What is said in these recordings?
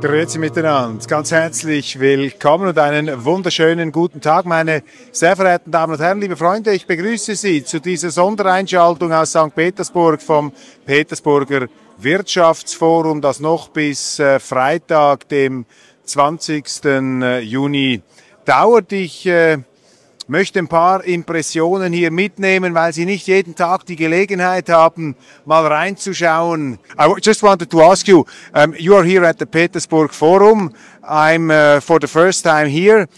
Grüezi miteinander, ganz herzlich willkommen und einen wunderschönen guten Tag, meine sehr verehrten Damen und Herren, liebe Freunde. Ich begrüße Sie zu dieser Sondereinschaltung aus St. Petersburg vom Petersburger Wirtschaftsforum, das noch bis Freitag, dem 20. Juni dauert. Ich möchte ein paar Impressionen hier mitnehmen, weil Sie nicht jeden Tag die Gelegenheit haben, mal reinzuschauen. I just wanted to ask you, you are here at the Petersburg Forum. I'm for the first time here.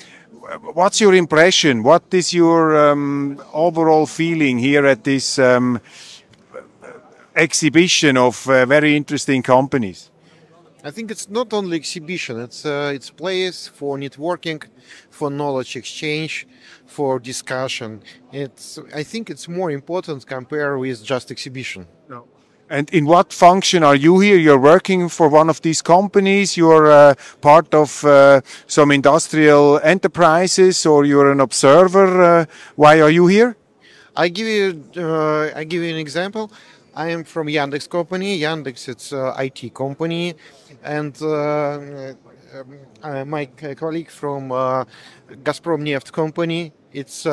What's your impression? What is your overall feeling here at this exhibition of very interesting companies? I think it's not only exhibition, it's place for networking, for knowledge exchange, for discussion. I think it's more important compared with just exhibition. No. And in what function are you here? You're working for one of these companies, you're part of some industrial enterprises, or you're an observer. Why are you here? I give you an example. I am from Yandex company. Yandex, it's an IT company, and my colleague from Gazprom Neft company. It's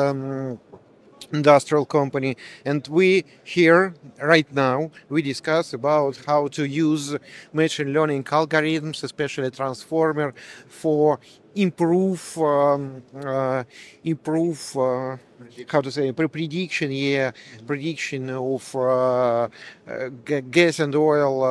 industrial company, and we here right now we discuss about how to use machine learning algorithms, especially transformer, for improve prediction of gas and oil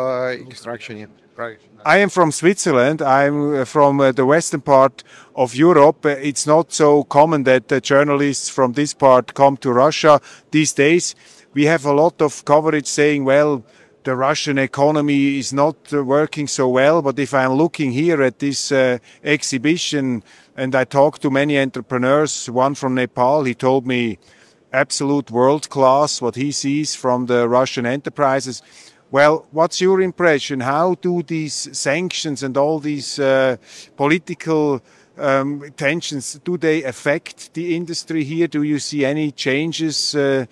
extraction. Yeah. Right. I am from Switzerland. I'm from the western part of Europe. It's not so common that journalists from this part come to Russia these days. We have a lot of coverage saying, well, the Russian economy is not working so well. But if I'm looking here at this exhibition and I talk to many entrepreneurs, one from Nepal, he told me absolute world class what he sees from the Russian enterprises. Well, what's your impression? How do these sanctions and all these political tensions, do they affect the industry here? Do you see any changes to,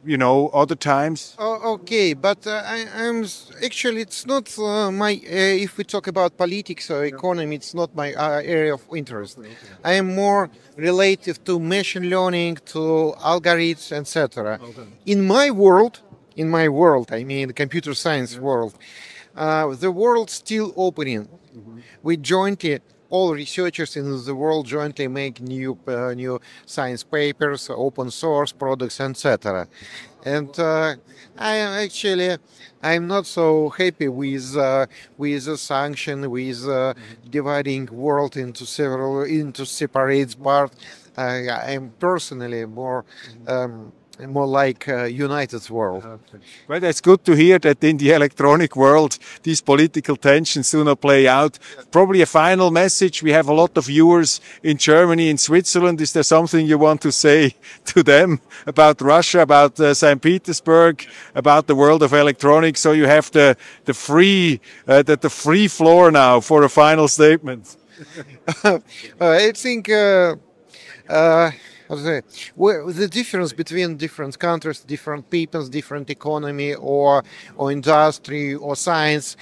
you know, other times? Okay, but I'm actually, it's not my, if we talk about politics or economy, it's not my area of interest. I am more related to machine learning, to algorithms, etc. Okay. In my world, I mean the computer science world, the world still opening. We jointly, all researchers in the world jointly make new science papers, open source products, etc. And I'm not so happy with the sanction, with dividing world into separate parts. I'm personally more like united world. Okay. Well, that's good to hear that in the electronic world these political tensions do not play out. Probably a final message. We have a lot of viewers in Germany, in Switzerland. Is there something you want to say to them about Russia, about St. Petersburg, about the world of electronics? So you have the free floor now for a final statement. I think the difference between different countries, different peoples, different economy, or industry, or science,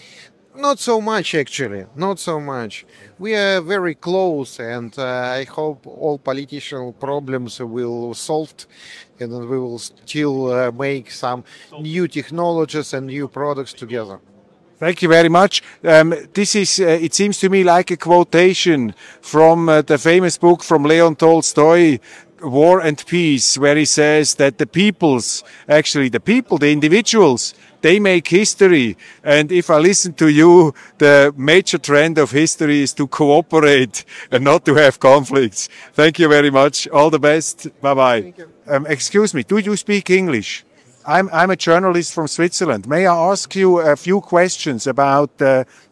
not so much actually, not so much. We are very close, and I hope all political problems will solved, and we will still make some new technologies and new products together. Thank you very much. This is, it seems to me, like a quotation from the famous book from Leon Tolstoy, War and Peace, where he says that the peoples, actually the people, the individuals, they make history. And if I listen to you, the major trend of history is to cooperate and not to have conflicts. Thank you very much. All the best. Bye-bye. Excuse me, do you speak English? I'm a journalist from Switzerland. May I ask you a few questions about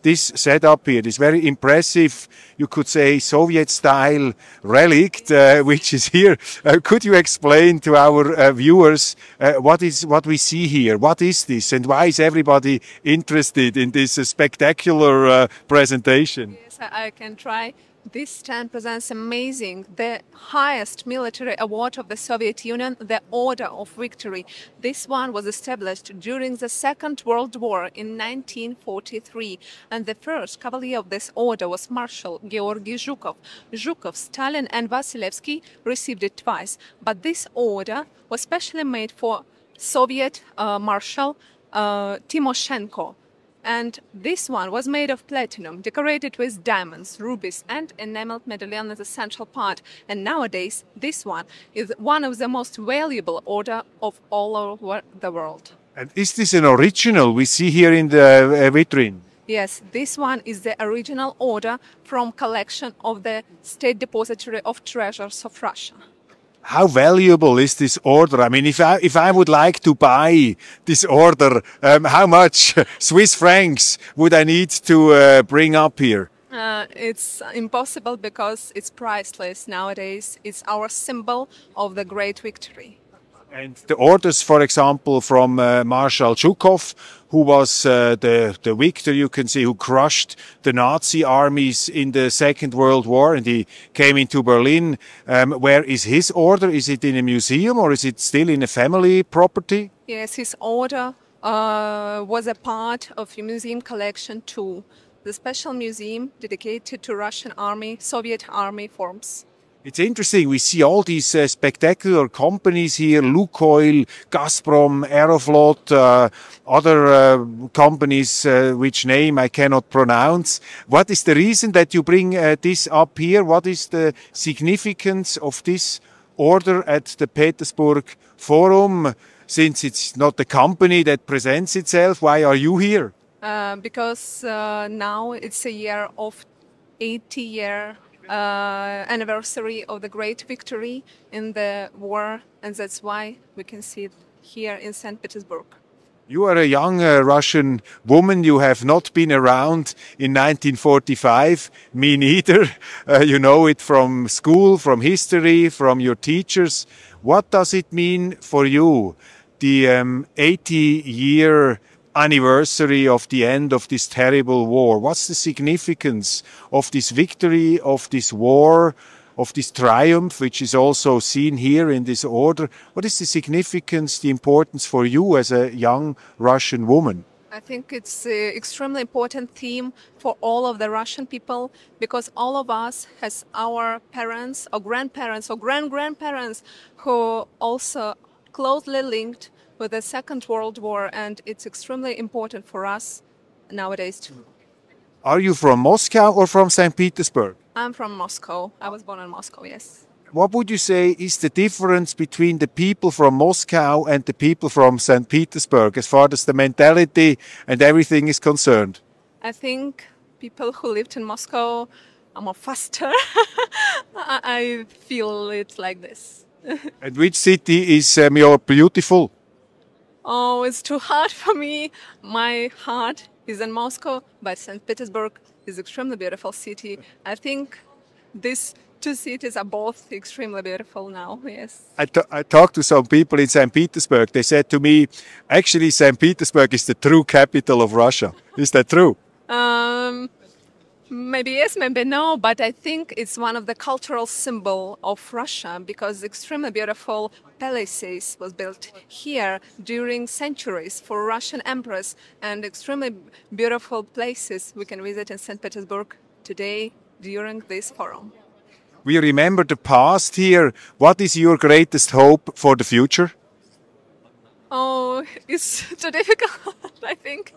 this setup here, this very impressive, you could say, Soviet-style relic, which is here. Could you explain to our viewers what we see here? What is this, and why is everybody interested in this spectacular presentation? Yes, I can try. This stand presents amazing, the highest military award of the Soviet Union, the Order of Victory. This one was established during the Second World War in 1943, and the first cavalier of this order was Marshal Georgy Zhukov. Zhukov, Stalin and Vasilevsky received it twice, but this order was specially made for Soviet Marshal Timoshenko. And this one was made of platinum, decorated with diamonds, rubies, and enameled medallion as a central part. And nowadays, this one is one of the most valuable order of all over the world. And is this an original we see here in the vitrine? Yes, this one is the original order from collection of the State Depository of Treasures of Russia. How valuable is this order? I mean, if I would like to buy this order, how much Swiss francs would I need to bring up here? It's impossible because it's priceless nowadays. It's our symbol of the great victory. And the orders, for example, from Marshal Zhukov, who was the victor, you can see, who crushed the Nazi armies in the Second World War, and he came into Berlin. Where is his order? Is it in a museum or is it still in a family property? Yes, his order was a part of a museum collection too. The special museum dedicated to Russian army, Soviet army forms. It's interesting. We see all these spectacular companies here: Lukoil, Gazprom, Aeroflot, other companies which name I cannot pronounce. What is the reason that you bring this up here? What is the significance of this order at the Petersburg Forum? Since it's not the company that presents itself, why are you here? Because now it's a year of 80-year anniversary of the great victory in the war, and that's why we can see it here in St. Petersburg. You are a young Russian woman. You have not been around in 1945. Me neither. You know it from school, from history, from your teachers. What does it mean for you, the 80-year anniversary of the end of this terrible war? What's the significance of this victory, of this war, of this triumph, which is also seen here in this order? What is the significance, the importance for you as a young Russian woman? I think it's an extremely important theme for all of the Russian people, because all of us has our parents or grandparents or grand-grandparents who also closely linked with the Second World War, and it's extremely important for us nowadays too. Are you from Moscow or from St. Petersburg? I'm from Moscow. I was born in Moscow, yes. What would you say is the difference between the people from Moscow and the people from St. Petersburg as far as the mentality and everything is concerned? I think people who lived in Moscow are more faster. I feel it like this. And which city is more beautiful? Oh, it's too hard for me. My heart is in Moscow, but St. Petersburg is an extremely beautiful city. I think these two cities are both extremely beautiful now, yes. I talked to some people in St. Petersburg. They said to me, actually, St. Petersburg is the true capital of Russia. Is that true? Maybe yes, maybe no, but I think it's one of the cultural symbol of Russia, because extremely beautiful palaces was built here during centuries for Russian emperors, and extremely beautiful places we can visit in St. Petersburg today during this forum. We remember the past here. What is your greatest hope for the future? Oh, it's too difficult, I think.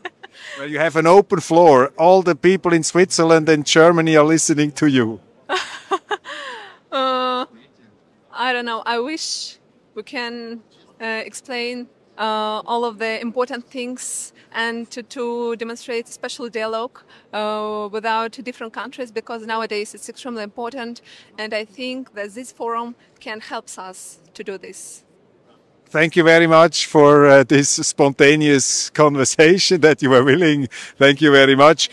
Well, you have an open floor. All the people in Switzerland and Germany are listening to you. I don't know. I wish we can explain all of the important things and to demonstrate special dialogue without different countries, because nowadays it's extremely important, and I think that this forum can help us to do this. Thank you very much for this spontaneous conversation that you were willing. Thank you very much.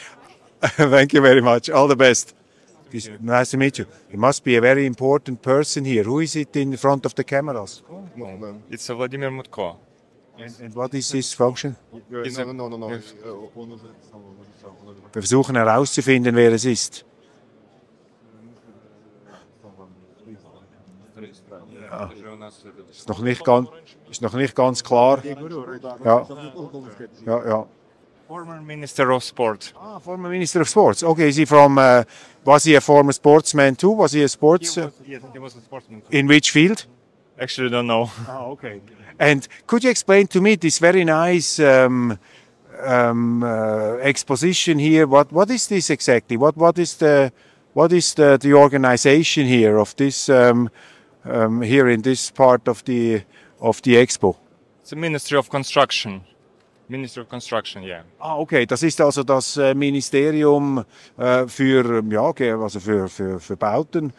Thank you very much. All the best. Nice to meet you. You must be a very important person here. Who is it in front of the cameras? It's Vladimir Mutko. And what is his function? No. Wir versuchen herauszufinden, wer es ist. Ist noch nicht ganz klar. Ja. Ja, ja. Former Minister of Sport. Ah, former Minister of Sports. Okay, is he from, was he a former sportsman too? Was he a sports? Yes, he was a sportsman. In which field? Actually, don't know. Ah, okay. And could you explain to me this very nice exposition here? What is this exactly? What is the organization here of this here in this part of the expo? It's a Ministry of Construction. Ministry of Construction, yeah. Ah, okay. Das ist also das Ministerium für, ja, okay, also für Bauten,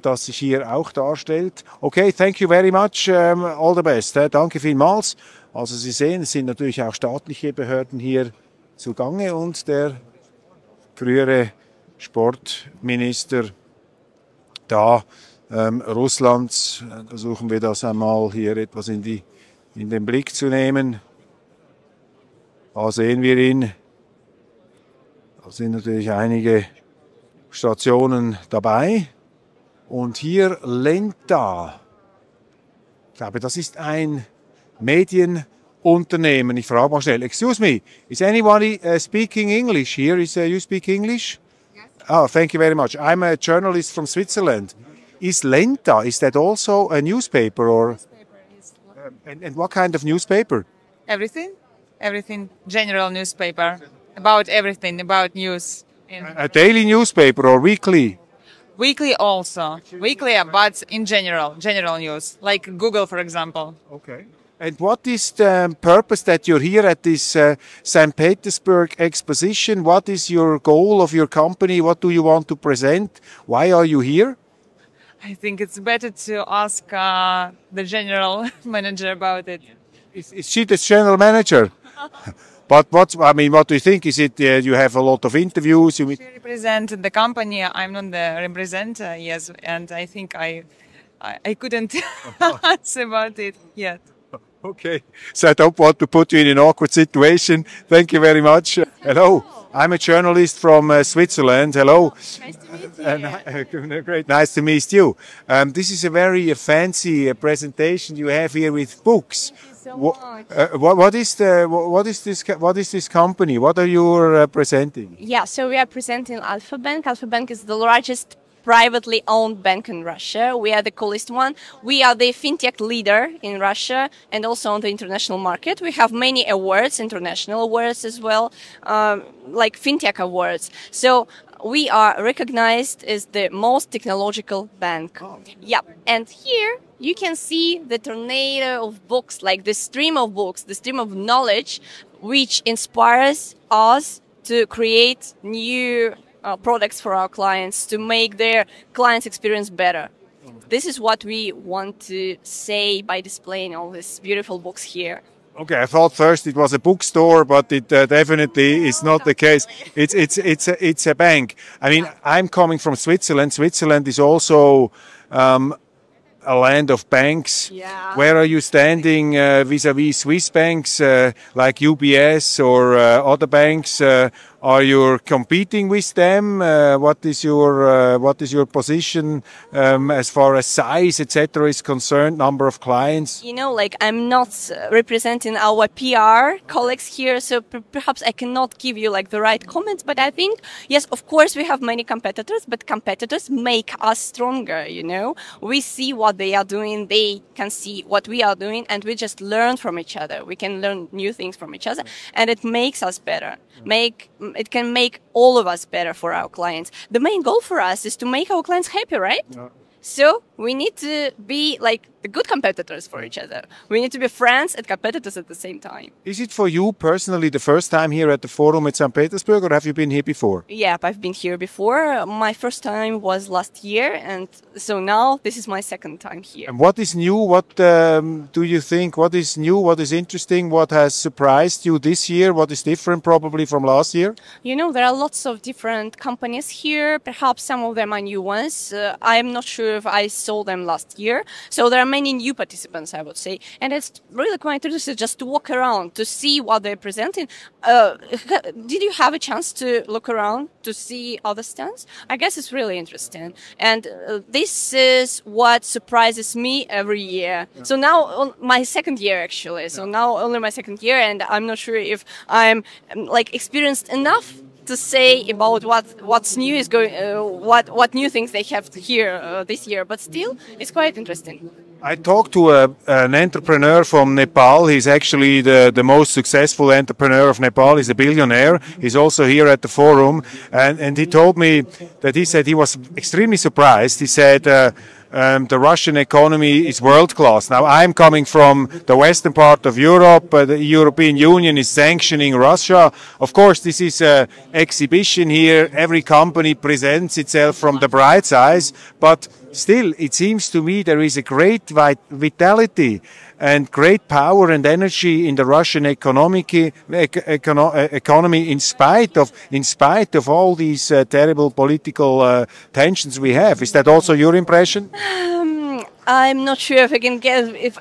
das sich hier auch darstellt. Okay, thank you very much. All the best. Danke vielmals. Also Sie sehen, es sind natürlich auch staatliche Behörden hier zugange und der frühere Sportminister da Russlands. Versuchen wir das einmal hier etwas in den Blick zu nehmen. Da sehen wir ihn. Da sind natürlich einige Stationen dabei. Und hier Lenta. Ich glaube, das ist ein Medienunternehmen. Ich frage mal schnell. Excuse me, is anybody speaking English here? You speak English? Yes. Oh, thank you very much. I'm a journalist from Switzerland. Is Lenta, is that also a newspaper? Or Newspaper is and what kind of newspaper? everything. Everything, general newspaper, about everything, about news. A daily newspaper or weekly? Weekly also. Weekly, but in general news, like Google, for example. Okay. And what is the purpose that you're here at this St. Petersburg exposition? What is your goal of your company? What do you want to present? Why are you here? I think it's better to ask the general manager about it. Is she the general manager? But what do you think? Is it you have a lot of interviews? She represents the company. I'm not the representative, yes, and I think I couldn't answer about it yet. Okay, so I don't want to put you in an awkward situation. Thank you very much. Hello, I'm a journalist from Switzerland. Hello. Nice to meet you. Great, nice to meet you. This is a very fancy presentation you have here with books. So much. What is this company? What are you presenting? Yeah, so we are presenting Alpha Bank. Alpha Bank is the largest privately owned bank in Russia. We are the coolest one. We are the fintech leader in Russia and also on the international market. We have many awards, international awards as well, like fintech awards. So we are recognized as the most technological bank. Yep. And here you can see the tornado of books, like the stream of books, the stream of knowledge, which inspires us to create new products for our clients, to make their clients' experience better. This is what we want to say by displaying all these beautiful books here. Okay, I thought first it was a bookstore, but it definitely is not the case. It's a bank. I mean, I'm coming from Switzerland. Switzerland is also a land of banks. Yeah. Where are you standing vis-à-vis Swiss banks like UBS or other banks? Are you competing with them? What is your position as far as size, etc., is concerned? Number of clients? You know, like I'm not representing our PR colleagues here, so perhaps I cannot give you like the right comments. But I think, yes, of course, we have many competitors, but competitors make us stronger. You know, we see what they are doing, they can see what we are doing, and we just learn from each other. We can learn new things from each other, and it makes us better. It can make all of us better for our clients. The main goal for us is to make our clients happy, right? Yeah. So we need to be like the good competitors for each other. We need to be friends and competitors at the same time. Is it for you personally the first time here at the Forum at St. Petersburg, or have you been here before? Yeah, I've been here before. My first time was last year, and so now this is my second time here. And what is new? What do you think? What is new? What is interesting? What has surprised you this year? What is different probably from last year? You know, there are lots of different companies here. Perhaps some of them are new ones. I'm not sure if I saw them last year. So there are many new participants, I would say. And it's really quite interesting just to walk around, to see what they're presenting. Did you have a chance to look around to see other stands? I guess it's really interesting. And this is what surprises me every year. So now my second year, actually. So now only my second year, and I'm not sure if I'm like experienced enough to say about what's new is going, what new things they have here this year. But still, it's quite interesting. I talked to an entrepreneur from Nepal. He's actually the most successful entrepreneur of Nepal. He's a billionaire. He's also here at the forum. And he told me that he said he was extremely surprised. He said the Russian economy is world class. Now, I'm coming from the western part of Europe. The European Union is sanctioning Russia. Of course, this is an exhibition here. Every company presents itself from the bright side. But still, it seems to me there is a great vitality and great power and energy in the Russian economy in spite of all these terrible political tensions we have. Is that also your impression? I'm not sure if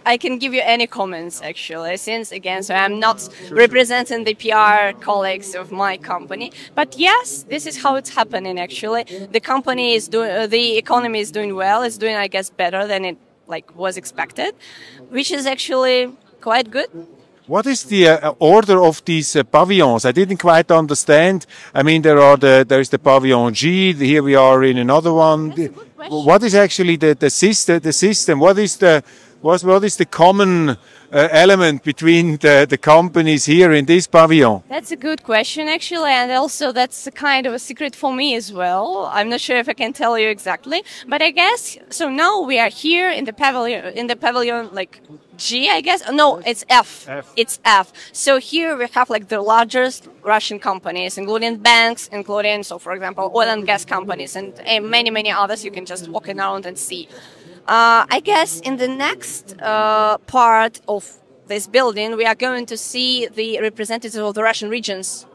I can give you any comments, actually, since again, so I'm not representing the PR colleagues of my company. But yes, this is how it's happening. Actually, the economy is doing well. It's doing, I guess, better than it was expected, which is actually quite good. What is the order of these pavilions? I didn't quite understand. I mean, there is the pavilion G. Here we are in another one. What is actually the system? What is the common element between the companies here in this pavilion? That's a good question, actually, and also that's a kind of a secret for me as well. I'm not sure if I can tell you exactly, but I guess so. Now we are here in the pavilion like G, I guess. No, it's F. It's F. So here we have like the largest Russian companies, including banks, so for example, oil and gas companies, and many others. You can just walk around and see. I guess in the next part of this building, we are going to see the representatives of the Russian regions.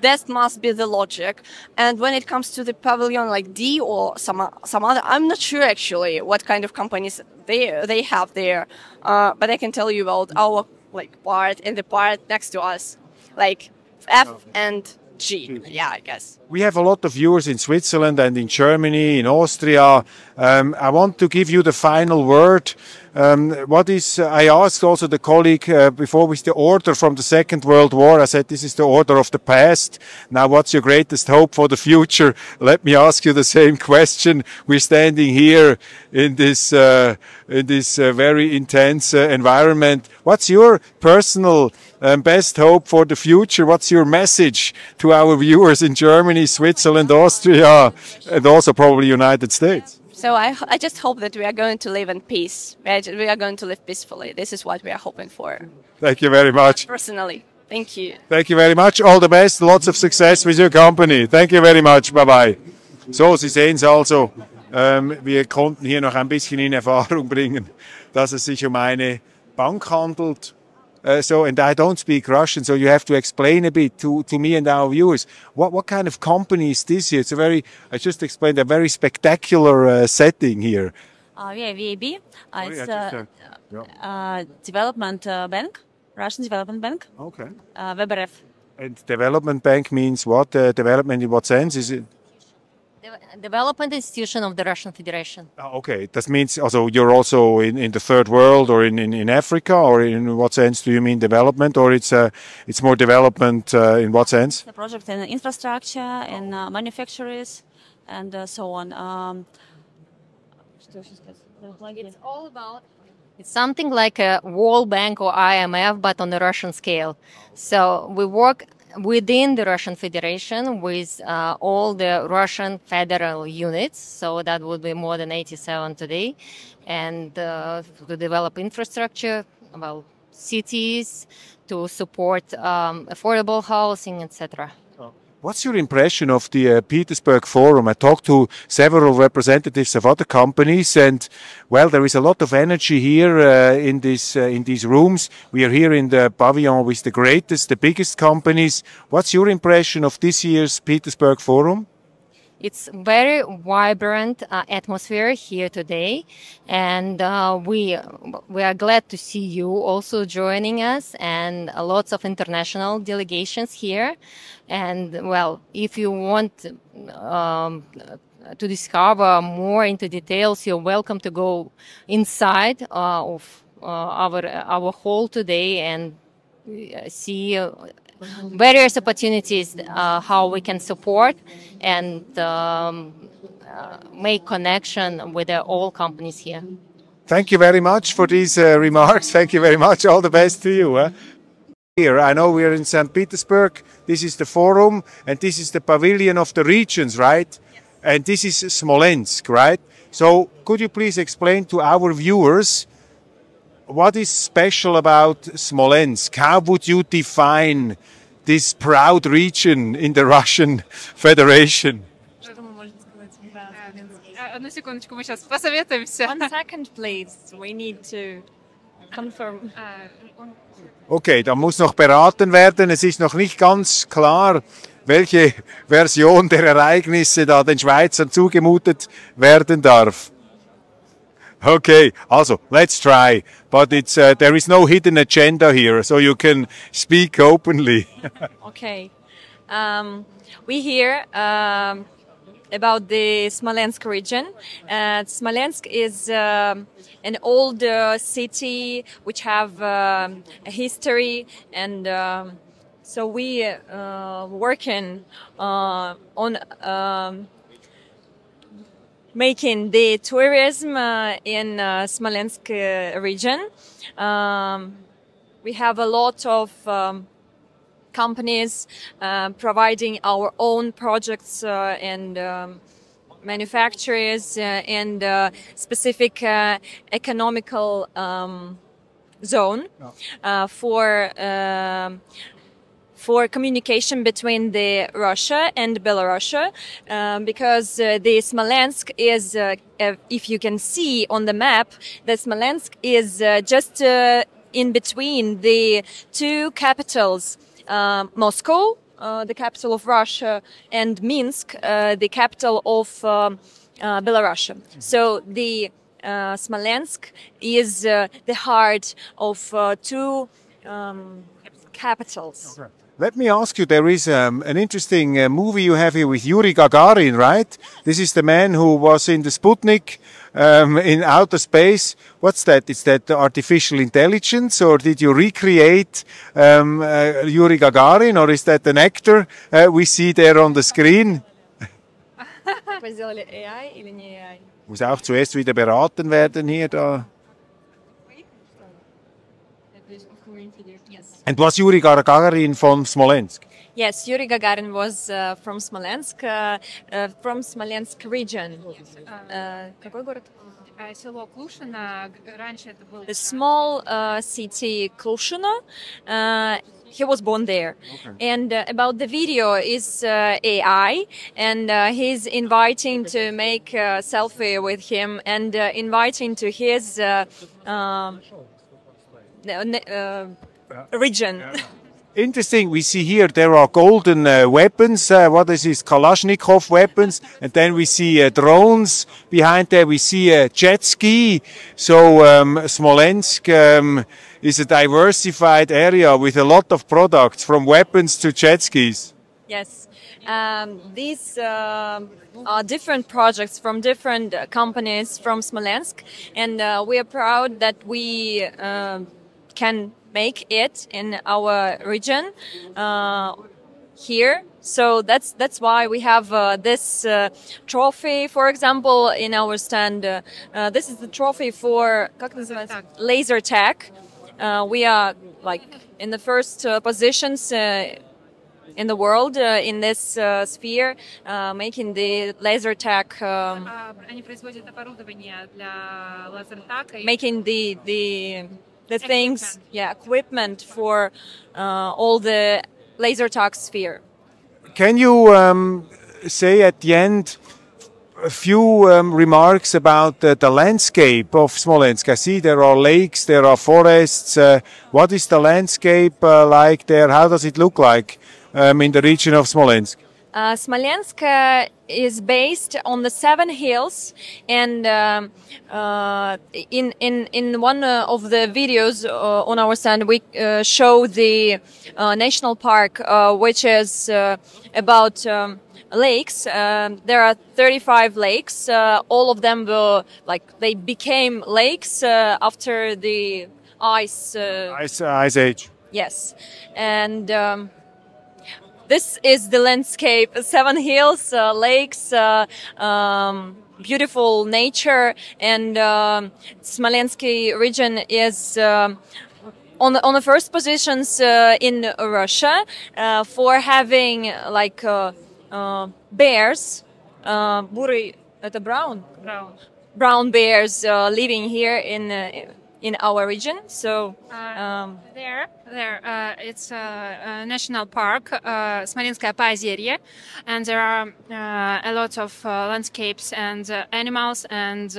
That must be the logic. And when it comes to the pavilion like D or some other, I'm not sure actually what kind of companies they have there. But I can tell you about our part and the part next to us, like F and G. Yeah, I guess. We have a lot of viewers in Switzerland and in Germany, in Austria. I want to give you the final word. I asked also the colleague before with the order from the Second World War. I said, this is the order of the past. Now, what's your greatest hope for the future? Let me ask you the same question. We're standing here in this very intense environment. What's your personal best hope for the future? What's your message to our viewers in Germany, Switzerland, Austria, and also probably United States? So I just hope that we are going to live in peace. We are going to live peacefully. This is what we are hoping for. Thank you very much. Personally, thank you. Thank you very much. All the best. Lots of success with your company. Thank you very much. Bye-bye. So, Sie sehen es also. Wir konnten hier noch ein bisschen in Erfahrung bringen, dass es sich eine Bank handelt. And I don't speak Russian, so you have to explain a bit to me and our viewers. What kind of company is this here? It's I just explained, a very spectacular setting here. We are VAB. It's a development bank, Russian development bank. Okay. WebRF. And development bank means what? Development in what sense? Is it? Development institution of the Russian Federation. Okay, that means also you're also in the third world or in Africa, or in what sense do you mean development, or it's more development in what sense? The project in infrastructure and manufacturers and so on. It's all about. It's something like a World Bank or IMF, but on the Russian scale. So we work within the Russian Federation with all the Russian federal units, so that would be more than 87 today, and to develop infrastructure, well, cities, to support affordable housing, etc. What's your impression of the Petersburg Forum? I talked to several representatives of other companies, and well, there is a lot of energy here in these rooms. We are here in the pavilion with the biggest companies. What's your impression of this year's Petersburg Forum? it's very vibrant atmosphere here today, and we are glad to see you also joining us, and lots of international delegations here. And well, if you want to discover more into details, you're welcome to go inside of our hall today and see various opportunities how we can support and make connection with all companies here. Thank you very much for these remarks. Thank you very much. All the best to you. Here, I know we are in St. Petersburg. This is the forum, and this is the pavilion of the regions, right? Yes. And this is Smolensk, right? So could you please explain to our viewers what is special about Smolensk? How would you define this proud region in the Russian Federation? One second, please. We need to confirm. Okay, da muss noch beraten werden. Es ist noch nicht ganz klar, welche Version der Ereignisse da den Schweizern zugemutet werden darf. Okay, also let's try, but it's there is no hidden agenda here, so you can speak openly. Okay, we hear about the Smolensk region. Smolensk is an old city which have a history, and so we working on making the tourism in Smolensk region. We have a lot of companies providing our own projects and manufacturers and specific economical zone for communication between the Russia and Belarus, because the Smolensk is, if you can see on the map, the Smolensk is just in between the two capitals, Moscow, the capital of Russia, and Minsk, the capital of Belarus. So the Smolensk is the heart of two capitals. Okay. Let me ask you, there is an interesting movie you have here with Yuri Gagarin, right? This is the man who was in the Sputnik in outer space. What's that? Is that artificial intelligence, or did you recreate Yuri Gagarin, or is that an actor we see there on the screen? Muss auch zuerst wieder beraten werden hier da. And was Yuri Gagarin from Smolensk? Yes, Yuri Gagarin was from Smolensk region. The small city Klushino. He was born there. Okay. And about the video is AI, and he's inviting to make a selfie with him and inviting to his region. Interesting. We see here there are golden weapons. What is this? Kalashnikov weapons. And then we see drones. Behind there we see a jet ski. So Smolensk is a diversified area with a lot of products, from weapons to jet skis. Yes. These are different projects from different companies from Smolensk. And we are proud that we can make it in our region here. So that's why we have this trophy, for example, in our stand. This is the trophy for laser tag. We are like in the first positions in the world in this sphere, making the laser tag, making the things, equipment for all the laser tag sphere. Can you say at the end a few remarks about the landscape of Smolensk? I see there are lakes, there are forests. What is the landscape like there? How does it look like in the region of Smolensk? Smolensk is based on the 7 hills, and in one of the videos on our stand we show the national park, which is about lakes. There are 35 lakes. All of them were they became lakes after the ice age. Yes, and this is the landscape: 7 hills, lakes, beautiful nature, and Smolensk region is on the first positions in Russia for having bears, бурый, это brown bears living here in our region. So it's a national park, Smolenskaya Поозерье, and there are a lot of landscapes and animals and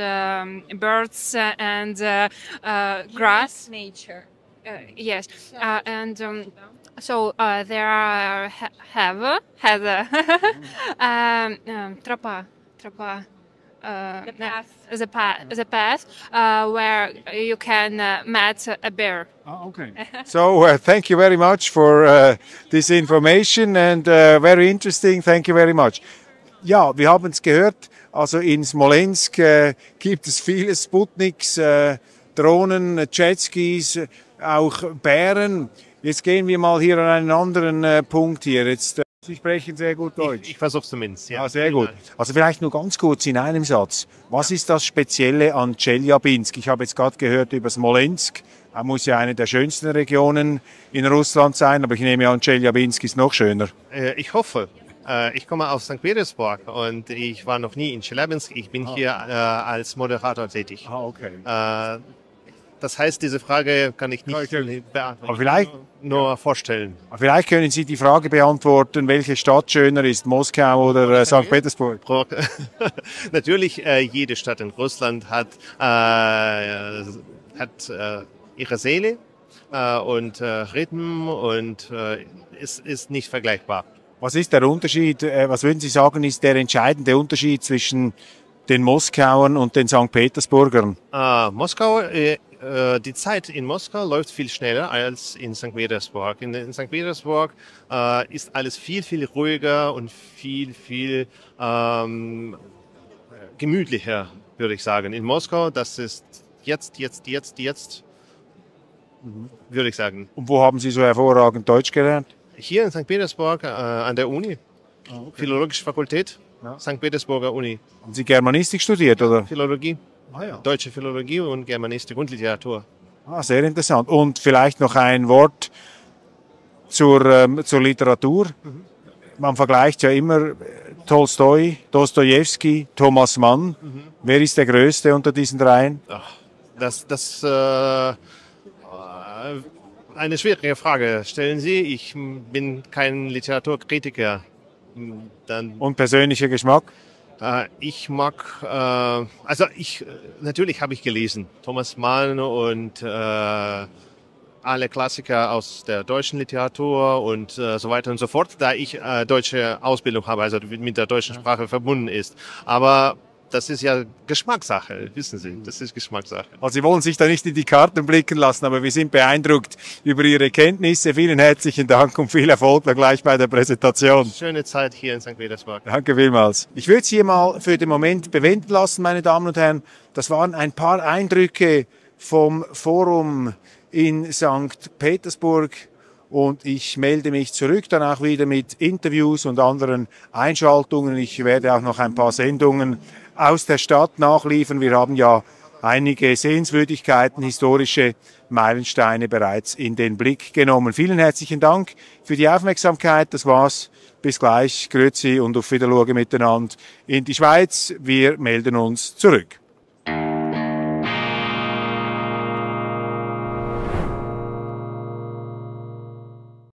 birds and grass. Nature. Yes, and so there are тропа. The path where you can meet a bear. Oh, okay. So thank you very much for this information and very interesting. Thank you very much. Ja, wir haben es gehört. Also in Smolensk gibt es viele Sputniks, Drohnen, Jetskis, auch Bären. Jetzt gehen wir mal hier an einen anderen Punkt hier. Jetzt Sie sprechen sehr gut Deutsch. Ich versuche zumindest, ja. Ah, sehr gut. Also vielleicht nur ganz kurz in einem Satz. Was ist das Spezielle an Tscheljabinsk? Ich habe jetzt gerade gehört über Smolensk. Er muss ja eine der schönsten Regionen in Russland sein, aber ich nehme an, Tscheljabinsk ist noch schöner. Ich hoffe. Ich komme aus St. Petersburg und ich war noch nie in Tscheljabinsk. Ich bin hier als Moderator tätig. Ah, okay. Das heißt, diese Frage kann ich nicht beantworten. Aber vielleicht nur vorstellen. Aber vielleicht können Sie die Frage beantworten, welche Stadt schöner ist, Moskau oder St. Petersburg? Natürlich, jede Stadt in Russland hat ihre Seele und Rhythmen und ist nicht vergleichbar. Was ist der Unterschied, was würden Sie sagen, ist der entscheidende Unterschied zwischen den Moskauern und den St. Petersburgern? Moskau, die Zeit in Moskau läuft viel schneller als in St. Petersburg. In St. Petersburg ist alles viel, viel ruhiger und viel gemütlicher, würde ich sagen. In Moskau, das ist jetzt, würde ich sagen. Und wo haben Sie so hervorragend Deutsch gelernt? Hier in St. Petersburg an der Uni, okay. Philologische Fakultät, ja. St. Petersburger Uni. Haben Sie Germanistik studiert, oder? Philologie, ja. Deutsche Philologie und Germanistik und Literatur. Sehr interessant. Und vielleicht noch ein Wort zur Literatur. Man vergleicht ja immer Tolstoi, Dostojewski, Thomas Mann. Wer ist der Größte unter diesen dreien? Das eine schwierige Frage stellen Sie. Ich bin kein Literaturkritiker. Und persönlicher Geschmack? Ich mag, natürlich habe ich gelesen, Thomas Mann und alle Klassiker aus der deutschen Literatur und so weiter und so fort, da ich deutsche Ausbildung habe, also mit der deutschen Sprache verbunden ist. Aber das ist ja Geschmackssache, wissen Sie, das ist Geschmackssache. Also Sie wollen sich da nicht in die Karten blicken lassen, aber wir sind beeindruckt über Ihre Kenntnisse. Vielen herzlichen Dank und viel Erfolg dann gleich bei der Präsentation. Schöne Zeit hier in St. Petersburg. Danke vielmals. Ich würde es hier mal für den Moment bewenden lassen, meine Damen und Herren. Das waren ein paar Eindrücke vom Forum in St. Petersburg. Und ich melde mich zurück dann auch wieder mit Interviews und anderen Einschaltungen. Ich werde auch noch ein paar Sendungen aus der Stadt nachliefern. Wir haben ja einige Sehenswürdigkeiten, historische Meilensteine bereits in den Blick genommen. Vielen herzlichen Dank für die Aufmerksamkeit. Das war's. Bis gleich. Grüezi und auf Wiedersehen miteinander in die Schweiz. Wir melden uns zurück.